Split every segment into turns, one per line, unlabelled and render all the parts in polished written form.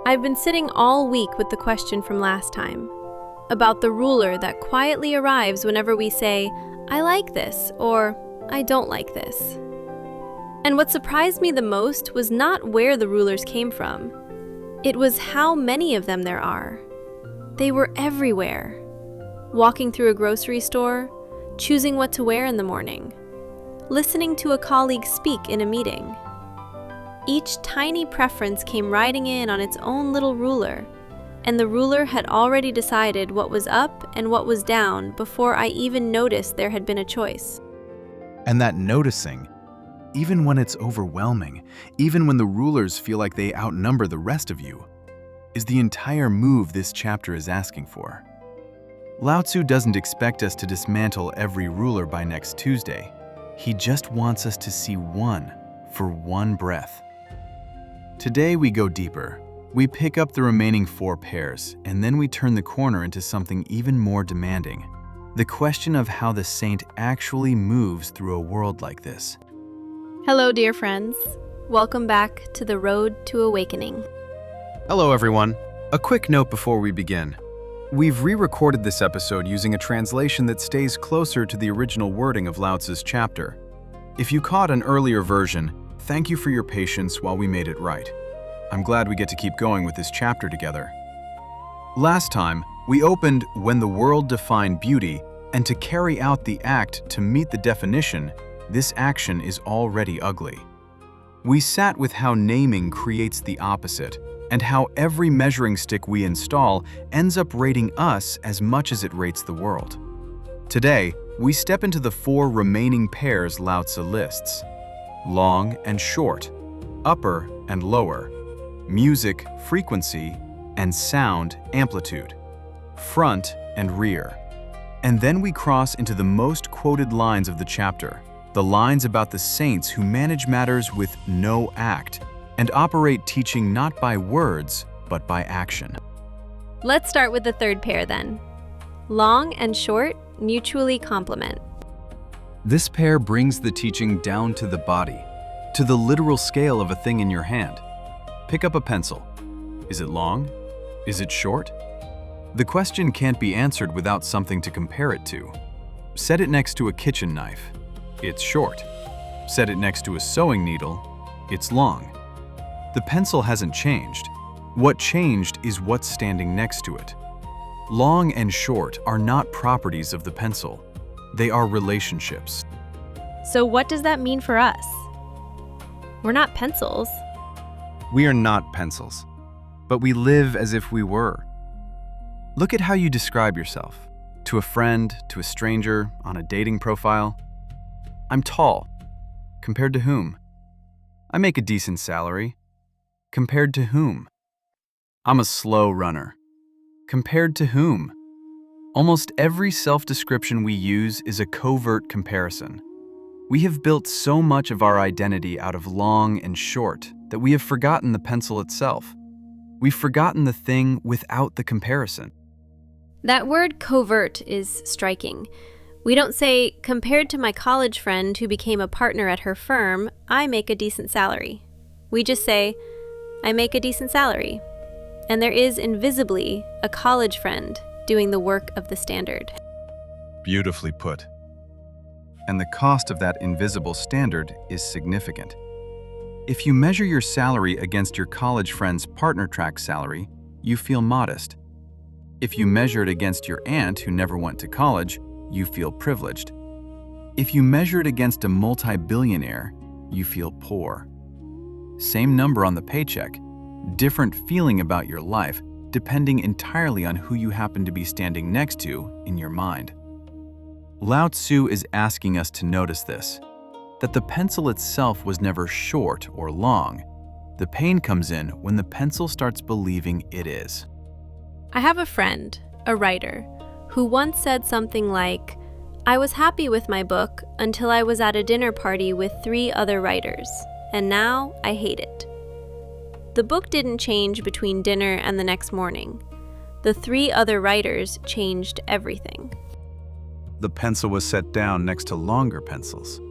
I've been sitting all week with the question from last time, about the ruler that quietly arrives whenever we say, I like this, or I don't like this. And what surprised me the most was not where the rulers came from. It was how many of them there are. They were everywhere. Walking through a grocery store, choosing what to wear in the morning, listening to a colleague speak in a meeting. Each tiny preference came riding in on its own little ruler, and the ruler had already decided what was up and what was down before I even noticed there had been a choice.
And that noticing, even when it's overwhelming, even when the rulers feel like they outnumber the rest of you, is the entire move this chapter is asking for. Lao Tzu doesn't expect us to dismantle every ruler by next Tuesday. He just wants us to see one for one breath. Today we go deeper. We pick up the remaining 4 pairs, and then we turn the corner into something even more demanding. The question of how the saint actually moves through a world like this.
Hello, dear friends. Welcome back to the Road to Awakening.
Hello, everyone. A quick note before we begin. We've re-recorded this episode using a translation that stays closer to the original wording of Lao Tzu's chapter. If you caught an earlier version, thank you for your patience while we made it right. I'm glad we get to keep going with this chapter together. Last time, we opened when the world defined beauty, and to carry out the act to meet the definition, this action is already ugly. We sat with how naming creates the opposite, and how every measuring stick we install ends up rating us as much as it rates the world. Today, we step into the 4 remaining pairs Lao Tzu lists: long and short, upper and lower, music, frequency, and sound, amplitude, front and rear. And then we cross into the most quoted lines of the chapter, the lines about the saints who manage matters with no act and operate teaching not by words, but by action.
Let's start with the 3rd pair then. Long and short mutually complement.
This pair brings the teaching down to the body, to the literal scale of a thing in your hand. Pick up a pencil. Is it long? Is it short? The question can't be answered without something to compare it to. Set it next to a kitchen knife. It's short. Set it next to a sewing needle. It's long. The pencil hasn't changed. What changed is what's standing next to it. Long and short are not properties of the pencil. They are relationships.
So what does that mean for us? We're not pencils.
We are not pencils, but we live as if we were. Look at how you describe yourself, to a friend, to a stranger, on a dating profile. I'm tall. Compared to whom? I make a decent salary. Compared to whom? I'm a slow runner. Compared to whom? Almost every self-description we use is a covert comparison. We have built so much of our identity out of long and short that we have forgotten the pencil itself. We've forgotten the thing without the comparison.
That word covert is striking. We don't say, compared to my college friend who became a partner at her firm, I make a decent salary. We just say, I make a decent salary. And there is invisibly a college friend doing the work of the standard.
Beautifully put. And the cost of that invisible standard is significant. If you measure your salary against your college friend's partner track salary, you feel modest. If you measure it against your aunt who never went to college, you feel privileged. If you measure it against a multi-billionaire, you feel poor. Same number on the paycheck, different feeling about your life, depending entirely on who you happen to be standing next to in your mind. Lao Tzu is asking us to notice this, that the pencil itself was never short or long. The pain comes in when the pencil starts believing it is.
I have a friend, a writer, who once said something like, I was happy with my book until I was at a dinner party with 3 other writers, and now I hate it. The book didn't change between dinner and the next morning. The 3 other writers changed everything.
The pencil was set down next to longer pencils.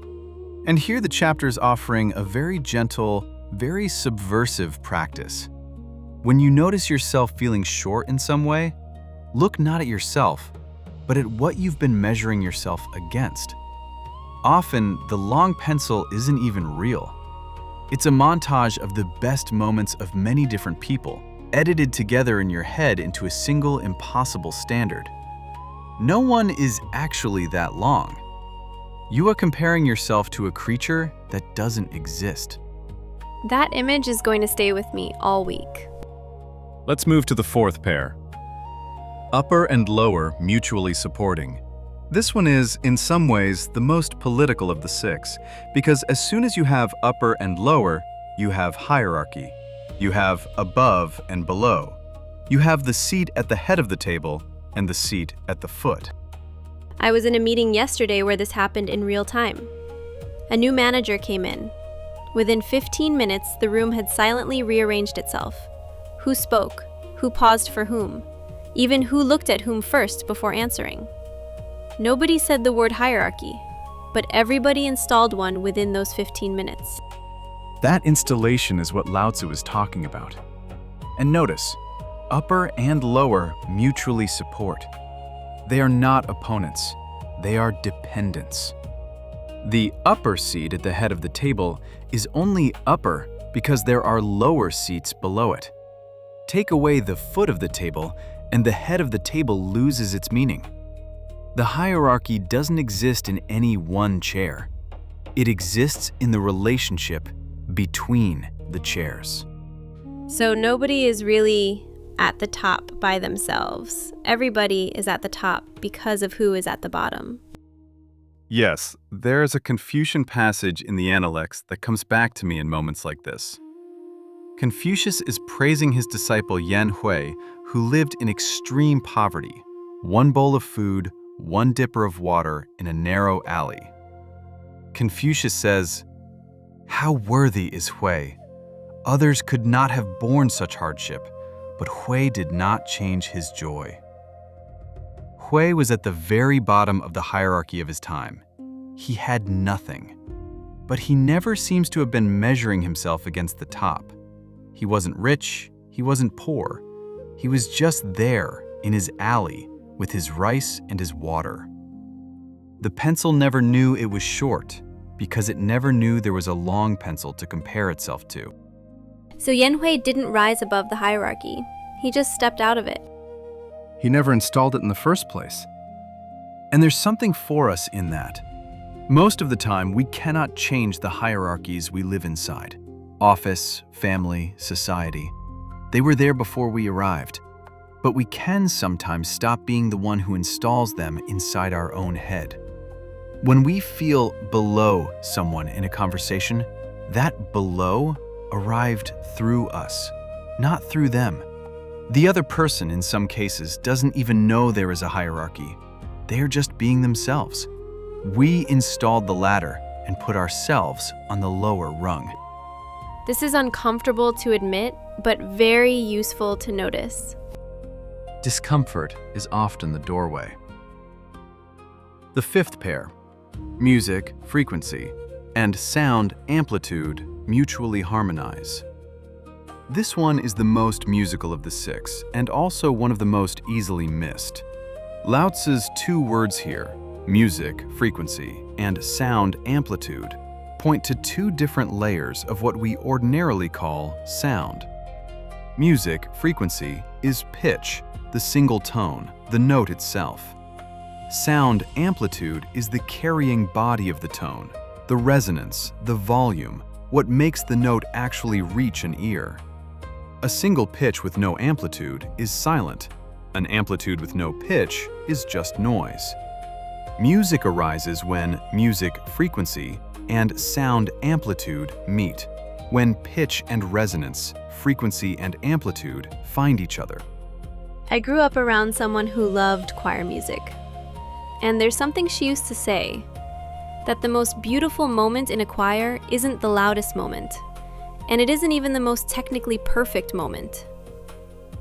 And here the chapter is offering a very gentle, very subversive practice.
When you notice yourself feeling short in some way, look not at yourself, but at what you've been measuring yourself against. Often, the long pencil isn't even real. It's a montage of the best moments of many different people, edited together in your head into a single impossible standard. No one is actually that long. You are comparing yourself to a creature that doesn't exist.
That image is going to stay with me all week.
Let's move to the fourth pair. Upper and lower mutually supporting. This one is, in some ways, the most political of the six, because as soon as you have upper and lower, you have hierarchy. You have above and below. You have the seat at the head of the table and the seat at the foot.
I was in a meeting yesterday where this happened in real time. A new manager came in. Within 15 minutes, the room had silently rearranged itself. Who spoke? Who paused for whom? Even who looked at whom first before answering? Nobody said the word hierarchy, but everybody installed one within those 15 minutes.
That installation is what Lao Tzu is talking about. And notice, upper and lower mutually support. They are not opponents, they are dependents. The upper seat at the head of the table is only upper because there are lower seats below it. Take away the foot of the table, and the head of the table loses its meaning. The hierarchy doesn't exist in any one chair. It exists in the relationship between the chairs.
So nobody is really at the top by themselves. Everybody is at the top because of who is at the bottom.
Yes, there is a Confucian passage in the Analects that comes back to me in moments like this. Confucius is praising his disciple Yan Hui, who lived in extreme poverty, one bowl of food, one dipper of water in a narrow alley. Confucius says, "How worthy is Hui! Others could not have borne such hardship, but Hui did not change his joy." Hui was at the very bottom of the hierarchy of his time. He had nothing, but he never seems to have been measuring himself against the top. He wasn't rich, he wasn't poor. He was just there in his alley with his rice and his water. The pencil never knew it was short because it never knew there was a long pencil to compare itself to.
So Yan Hui didn't rise above the hierarchy. He just stepped out of it.
He never installed it in the first place. And there's something for us in that. Most of the time, we cannot change the hierarchies we live inside. Office, family, society. They were there before we arrived. But we can sometimes stop being the one who installs them inside our own head. When we feel below someone in a conversation, that below arrived through us, not through them. The other person, in some cases, doesn't even know there is a hierarchy. They're just being themselves. We installed the ladder and put ourselves on the lower rung.
This is uncomfortable to admit, but very useful to notice.
Discomfort is often the doorway. The fifth pair, music, frequency, and sound, amplitude, mutually harmonize. This one is the most musical of the six, and also one of the most easily missed. Lao Tzu's two words here, music, frequency, and sound, amplitude, point to two different layers of what we ordinarily call sound. Music, frequency, is pitch, the single tone, the note itself. Sound, amplitude, is the carrying body of the tone, the resonance, the volume, what makes the note actually reach an ear. A single pitch with no amplitude is silent. An amplitude with no pitch is just noise. Music arises when music, frequency, and sound, amplitude meet, when pitch and resonance, frequency and amplitude find each other.
I grew up around someone who loved choir music. And there's something she used to say, that the most beautiful moment in a choir isn't the loudest moment, and it isn't even the most technically perfect moment.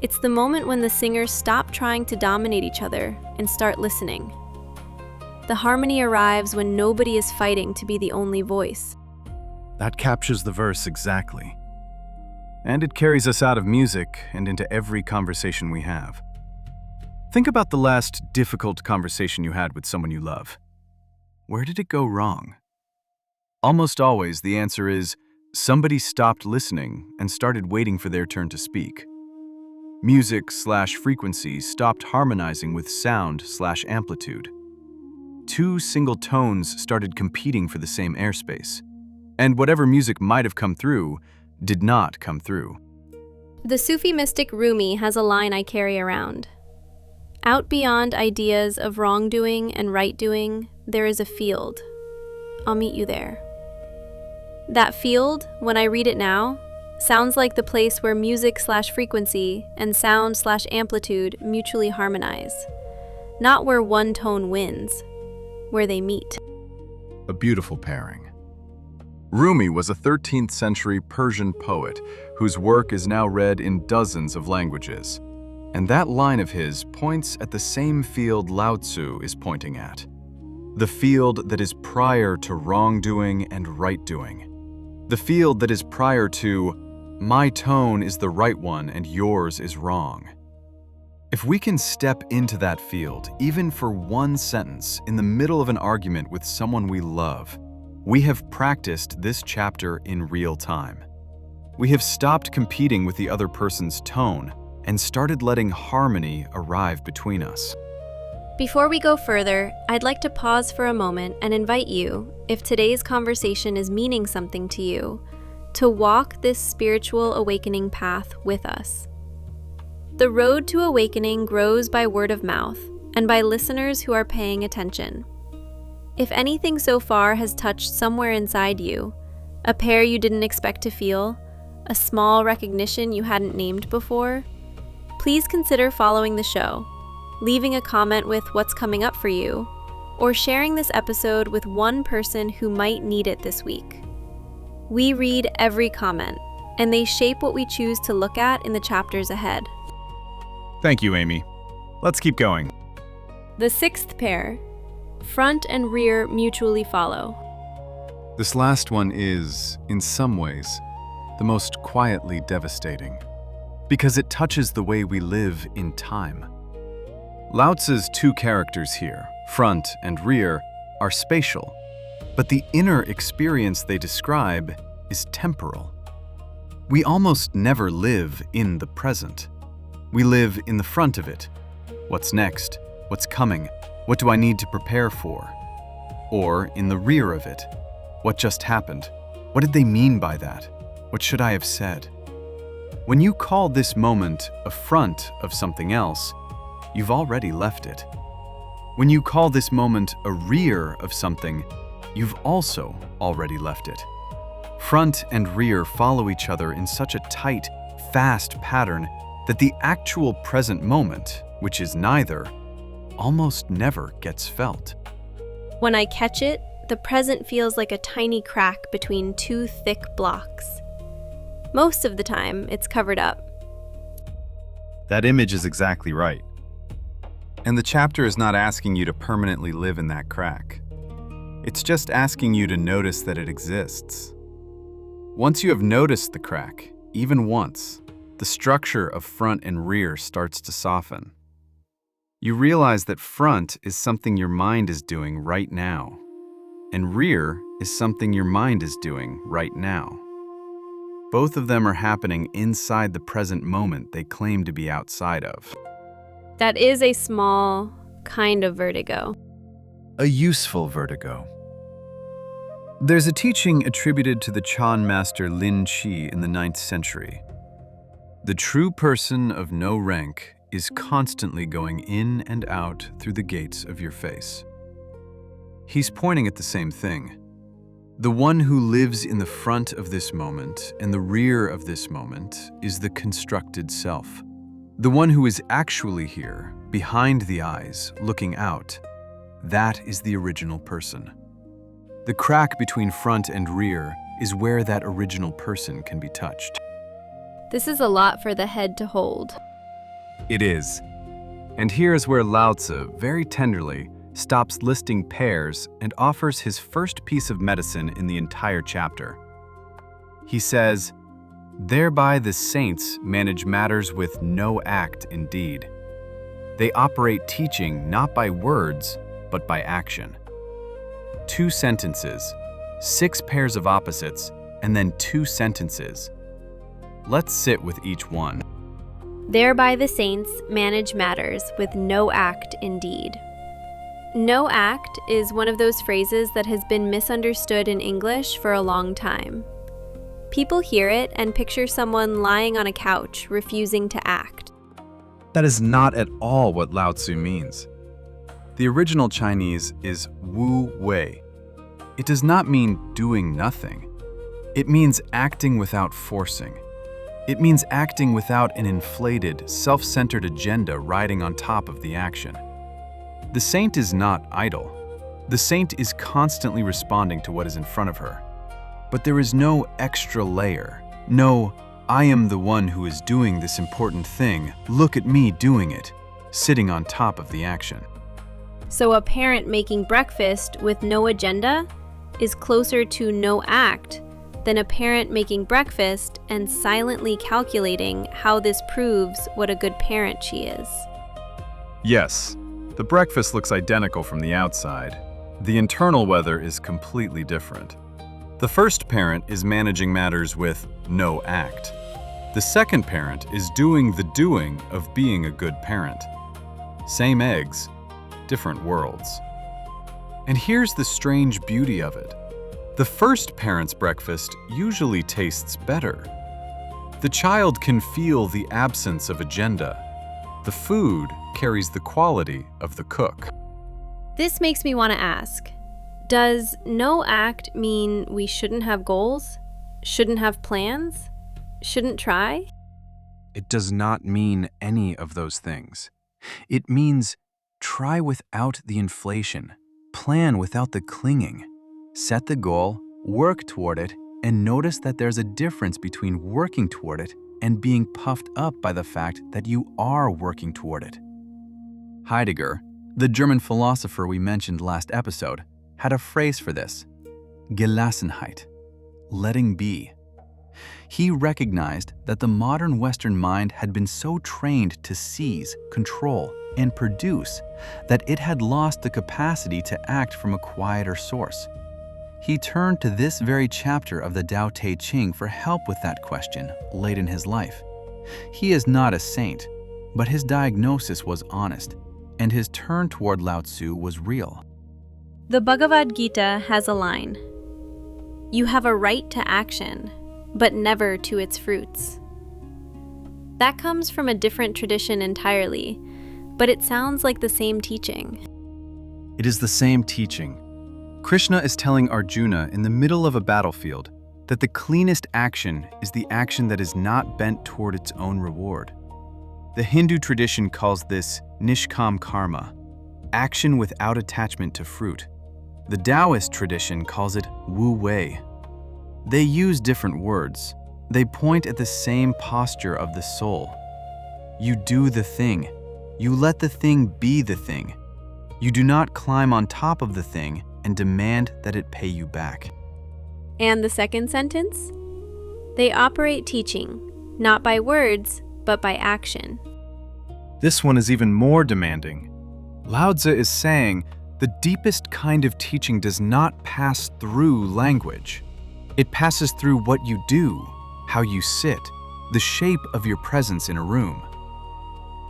It's the moment when the singers stop trying to dominate each other and start listening. The harmony arrives when nobody is fighting to be the only voice.
That captures the verse exactly.
And it carries us out of music and into every conversation we have. Think about the last difficult conversation you had with someone you love. Where did it go wrong? Almost always the answer is somebody stopped listening and started waiting for their turn to speak. Music/frequency stopped harmonizing with sound/amplitude. Two single tones started competing for the same airspace. And whatever music might have come through did not come through.
The Sufi mystic Rumi has a line I carry around. Out beyond ideas of wrongdoing and right-doing, there is a field. I'll meet you there. That field, when I read it now, sounds like the place where music/frequency and sound/amplitude mutually harmonize. Not where one tone wins, where they meet.
A beautiful pairing. Rumi was a 13th century Persian poet whose work is now read in dozens of languages. And that line of his points at the same field Lao Tzu is pointing at. The field that is prior to wrongdoing and right-doing. The field that is prior to, my tone is the right one and yours is wrong. If we can step into that field, even for one sentence, in the middle of an argument with someone we love, we have practiced this chapter in real time. We have stopped competing with the other person's tone and started letting harmony arrive between us.
Before we go further, I'd like to pause for a moment and invite you, if today's conversation is meaning something to you, to walk this spiritual awakening path with us. The road to awakening grows by word of mouth and by listeners who are paying attention. If anything so far has touched somewhere inside you, a pair you didn't expect to feel, a small recognition you hadn't named before, please consider following the show, leaving a comment with what's coming up for you, or sharing this episode with one person who might need it this week. We read every comment, and they shape what we choose to look at in the chapters ahead.
Thank you, Amy. Let's keep going.
The sixth pair, front and rear mutually follow.
This last one is, in some ways, the most quietly devastating, because it touches the way we live in time. Lao Tzu's two characters here, front and rear, are spatial, but the inner experience they describe is temporal. We almost never live in the present. We live in the front of it. What's next? What's coming? What do I need to prepare for? Or in the rear of it. What just happened? What did they mean by that? What should I have said? When you call this moment a front of something else, you've already left it. When you call this moment a rear of something, you've also already left it. Front and rear follow each other in such a tight, fast pattern that the actual present moment, which is neither, almost never gets felt.
When I catch it, the present feels like a tiny crack between two thick blocks. Most of the time, it's covered up.
That image is exactly right. And the chapter is not asking you to permanently live in that crack. It's just asking you to notice that it exists. Once you have noticed the crack, even once, the structure of front and rear starts to soften. You realize that front is something your mind is doing right now, and rear is something your mind is doing right now. Both of them are happening inside the present moment they claim to be outside of.
That is a small kind of vertigo.
A useful vertigo. There's a teaching attributed to the Chan master Lin Chi in the 9th century. The true person of no rank is constantly going in and out through the gates of your face. He's pointing at the same thing. The one who lives in the front of this moment and the rear of this moment is the constructed self. The one who is actually here, behind the eyes, looking out, that is the original person. The crack between front and rear is where that original person can be touched.
This is a lot for the head to hold.
It is. And here's where Lao Tzu, very tenderly, stops listing pairs and offers his first piece of medicine in the entire chapter. He says,
Thereby the saints manage matters with no act in deed. They operate teaching not by words, but by action. 2 sentences, 6 pairs of opposites, and then 2 sentences. Let's sit with each one.
Thereby the saints manage matters with no act in deed. No act is one of those phrases that has been misunderstood in English for a long time. People hear it and picture someone lying on a couch, refusing to act.
That is not at all what Lao Tzu means. The original Chinese is Wu Wei. It does not mean doing nothing. It means acting without forcing. It means acting without an inflated, self-centered agenda riding on top of the action. The saint is not idle. The saint is constantly responding to what is in front of her. But there is no extra layer, no, I am the one who is doing this important thing, look at me doing it, sitting on top of the action.
So a parent making breakfast with no agenda is closer to no act than a parent making breakfast and silently calculating how this proves what a good parent she is.
Yes, the breakfast looks identical from the outside. The internal weather is completely different. The first parent is managing matters with no act. The second parent is doing the doing of being a good parent. Same eggs, different worlds. And here's the strange beauty of it. The first parent's breakfast usually tastes better. The child can feel the absence of agenda. The food carries the quality of the cook.
This makes me want to ask, does no act mean we shouldn't have goals? Shouldn't have plans? Shouldn't try?
It does not mean any of those things. It means try without the inflation, plan without the clinging. Set the goal, work toward it, and notice that there's a difference between working toward it and being puffed up by the fact that you are working toward it. Heidegger, the German philosopher we mentioned last episode, had a phrase for this: Gelassenheit, letting be. He recognized that the modern Western mind had been so trained to seize, control, and produce that it had lost the capacity to act from a quieter source. He turned to this very chapter of the Tao Te Ching for help with that question late in his life. He is not a saint, but his diagnosis was honest, and his turn toward Lao Tzu was real.
The Bhagavad Gita has a line: "You have a right to action, but never to its fruits." That comes from a different tradition entirely, but it sounds like the same teaching.
It is the same teaching. Krishna is telling Arjuna in the middle of a battlefield that the cleanest action is the action that is not bent toward its own reward. The Hindu tradition calls this nishkam karma, action without attachment to fruit. The Taoist tradition calls it wu wei. They use different words. They point at the same posture of the soul. You do the thing. You let the thing be the thing. You do not climb on top of the thing and demand that it pay you back.
And the second sentence? They operate teaching, not by words, but by action.
This one is even more demanding. Lao Tzu is saying the deepest kind of teaching does not pass through language. It passes through what you do, how you sit, the shape of your presence in a room.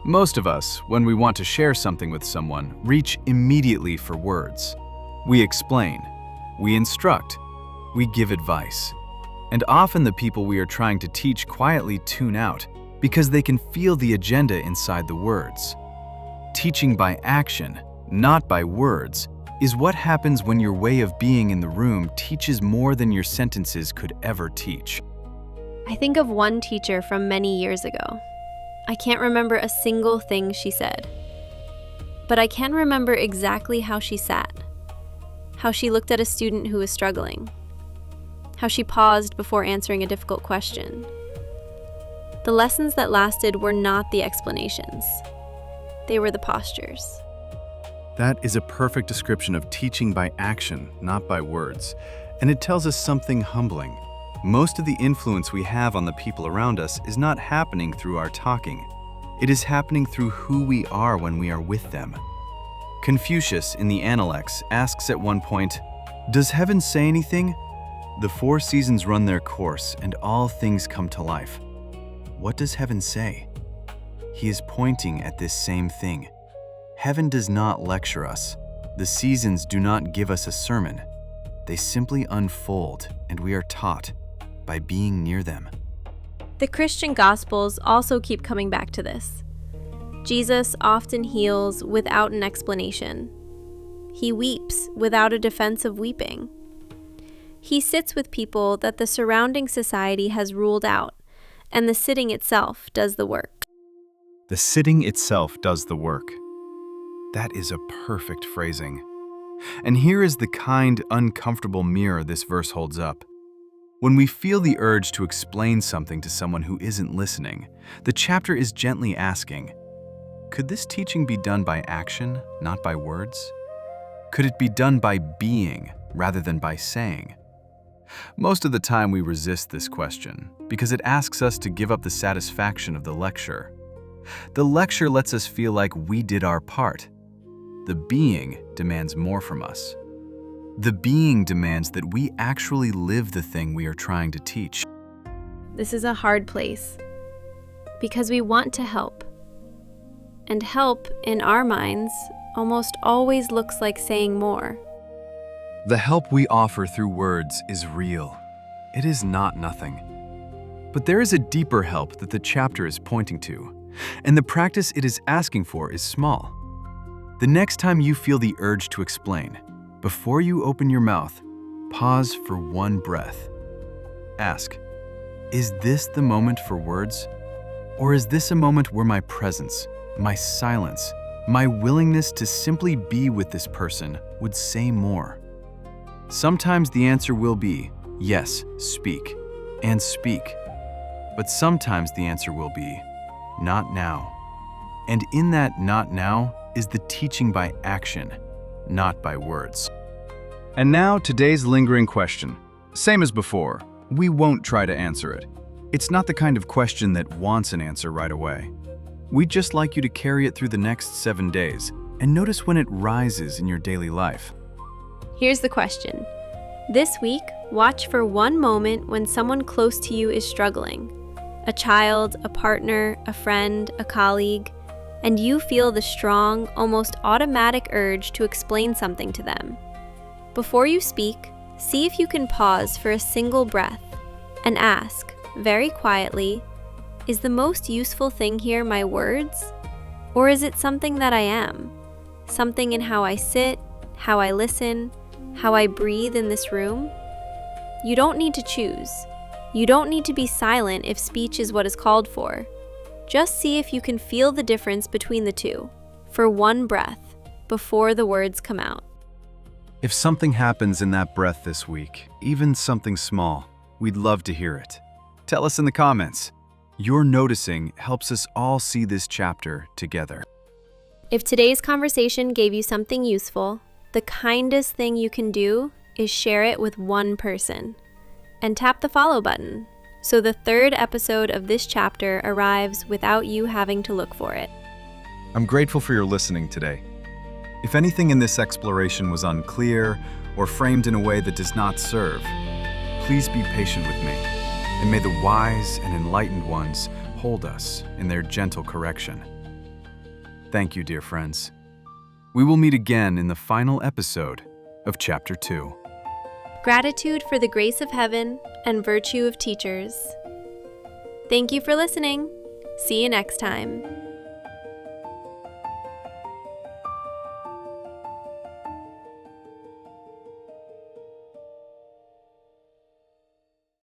Most of us, when we want to share something with someone, reach immediately for words. We explain, we instruct, we give advice. And often the people we are trying to teach quietly tune out because they can feel the agenda inside the words. Teaching by action, not by words, is what happens when your way of being in the room teaches more than your sentences could ever teach.
I think of one teacher from many years ago. I can't remember a single thing she said, but I can remember exactly how she sat, how she looked at a student who was struggling, how she paused before answering a difficult question. The lessons that lasted were not the explanations. They were the postures.
That is a perfect description of teaching by action, not by words. And it tells us something humbling. Most of the influence we have on the people around us is not happening through our talking. It is happening through who we are when we are with them. Confucius in the Analects asks at one point, "Does heaven say anything? The four seasons run their course and all things come to life." What does heaven say? He is pointing at this same thing. Heaven does not lecture us. The seasons do not give us a sermon. They simply unfold, and we are taught by being near them.
The Christian Gospels also keep coming back to this. Jesus often heals without an explanation. He weeps without a defense of weeping. He sits with people that the surrounding society has ruled out, and the sitting itself does the work.
The sitting itself does the work. That is a perfect phrasing. And here is the kind, uncomfortable mirror this verse holds up. When we feel the urge to explain something to someone who isn't listening, the chapter is gently asking, could this teaching be done by action, not by words? Could it be done by being rather than by saying? Most of the time we resist this question because it asks us to give up the satisfaction of the lecture. The lecture lets us feel like we did our part. The being demands more from us. The being demands that we actually live the thing we are trying to teach.
This is a hard place because we want to help. And help, in our minds, almost always looks like saying more.
The help we offer through words is real. It is not nothing. But there is a deeper help that the chapter is pointing to, and the practice it is asking for is small. The next time you feel the urge to explain, before you open your mouth, pause for one breath. Ask, is this the moment for words? Or is this a moment where my presence, my silence, my willingness to simply be with this person would say more? Sometimes the answer will be, yes, speak, and speak. But sometimes the answer will be, not now. And in that not now is the teaching by action, not by words. And now today's lingering question. Same as before, we won't try to answer it. It's not the kind of question that wants an answer right away. We'd just like you to carry it through the next 7 days and notice when it rises in your daily life.
Here's the question. This week, watch for one moment when someone close to you is struggling. A child, a partner, a friend, a colleague, and you feel the strong, almost automatic urge to explain something to them. Before you speak, see if you can pause for a single breath and ask, very quietly, is the most useful thing here my words? Or is it something that I am? Something in how I sit, how I listen, how I breathe in this room? You don't need to choose. You don't need to be silent if speech is what is called for. Just see if you can feel the difference between the two, for one breath, before the words come out.
If something happens in that breath this week, even something small, we'd love to hear it. Tell us in the comments. Your noticing helps us all see this chapter together.
If today's conversation gave you something useful, the kindest thing you can do is share it with one person. And tap the follow button, so the third episode of this chapter arrives without you having to look for it.
I'm grateful for your listening today. If anything in this exploration was unclear or framed in a way that does not serve, please be patient with me, and may the wise and enlightened ones hold us in their gentle correction. Thank you, dear friends. We will meet again in the final episode of Chapter 2.
Gratitude for the grace of heaven and virtue of teachers. Thank you for listening. See you next time.